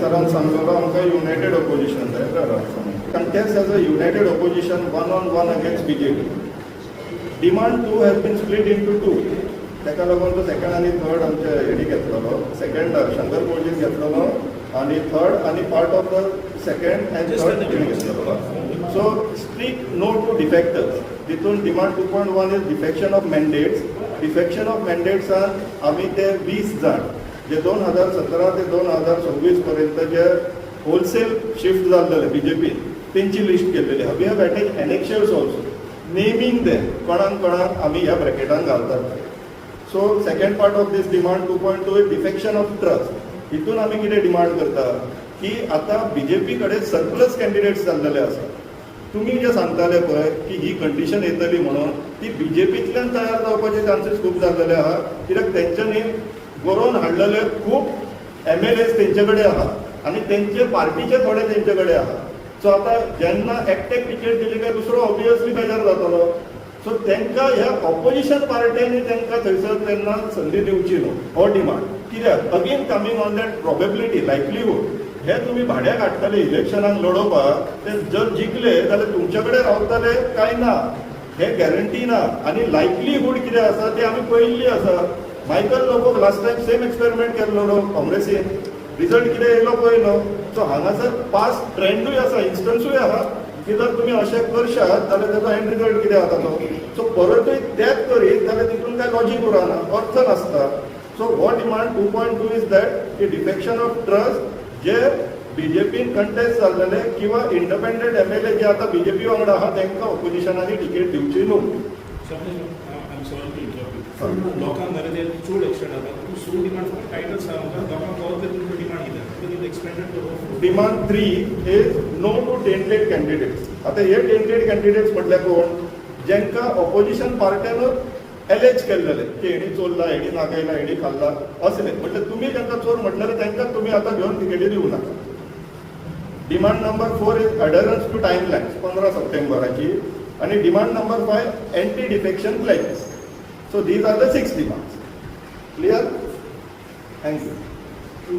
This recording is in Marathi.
सरान सांगलेलो आमकां युनायटेड ऑपोजिशन जाय contest as a united opposition 1-on-1 against BJP. Demand 2 has been split into 2. ताका लागून तो सेकंड आनी थर्ड आमचे हेडी घेतलेलो. सेकंड शंकर कोळजीन घेतलेलो आनी थर्ड आनी part of the second and third घेतलेलो. So strict no to defectors. तितून demand 2.1 is defection of mandates. Defection of मॅन्डेट्सान आमी ते 20 जाण जे 2017 ते 2026 पर्यंत जे होलसेल शिफ्ट जाल्लेले बीजेपी तेंची लिस्ट केल्लेली. We have attach annexures also naming they कोणाक आमी ह्या ब्रॅकेटान घालतात. So second part of this demand 2.2 is defection of trust. हितून आमी कितें डिमांड करता की आतां बीजेपी कडेन सरप्लस कॅन्डिडेट्स जाल्लेले आसा. तुमी जे सांगताले पळय की ही कंडिशन येतली म्हणून ती बीजेपींतल्यान तयार जावपाचे चान्सीस खूब जाल्लेले आहा. कित्याक तेंच्यांनी बरोवन हाडलेले खूब MLAs तेंचे कडेन आहा आनी तेंचे पार्टीचे थोडे तेंचे कडेन आहा. सो आतां जेन्ना एकटेक टिकेट दिली काय दुसरो ऑब्वियसली बेजार जातलो. सो तांकां ह्या ऑपोजिशन पार्ट्यांनी तांकां थंयसर तेन्ना संदी दिवची न्हू हो डिमांड. कित्याक again coming on that probability likelihood हे तुमी भाड्याक हाडटले इलेक्शनाक लडोवपाक ते जर जिखले जाल्यार तुमचे कडेन रावतले काय ना हे गॅरंटी ना. आनी लायकलीहूड कितें आसा ते आमी पळयल्ली आसा. मायकल लोबोक लास्ट टायम सेम एक्सपेरिमेंट केल्लो न्हू काँग्रेसीन. रिजल्ट कितें येयलो पळयलो. सो हांगासर पास्ट ट्रेंडूय आसा इन्स्टन्सूय आहा की जर तुमी अशें करशात जाल्यार ताचो एंड रिजल्ट कितें जातालो. सो परतूय तेंच करीत जाल्यार तितून काय लॉजीक उरना अर्थ नासता. सो हो डिमांड 2.2 इज दॅट की डिफेक्शन ऑफ ट्रस्ट जे बीजेपीन कंटेस्ट जाल्लेले किंवा इंडिपेंडंट MLA जे आतां बीजेपी वांगडा आहा तांकां ऑपोजिशनाची टिकेट दिवची न्हू. लोकांक मरे ते चड एक्सटेंड जाता. तूं सो डिमांड फक्त टायटल्स लोकांक कळत ते तुमचो डिमांड कितें एक्सपेंडेड करून. Demand 3 is no to tainted candidates. आतां हे टेंटेड कॅन्डिडेट्स म्हटल्यार कोण जेंकां ऑपोजिशन पार्ट्यान एलेज केल्लेले की हेणी चोरला हेणी नागयला हेणी खाल्ला असले. म्हटल्यार तुमी जेंकां चोर म्हटल्यार तांकां तुमी आतां घेवन तिकेटी दिवं नाका. Demand number 4 is adherence to timelines 15 सप्टेंबराची. आनी demand number 5 anti defection pledges. So these are the 6 demands. Clear? Thank you.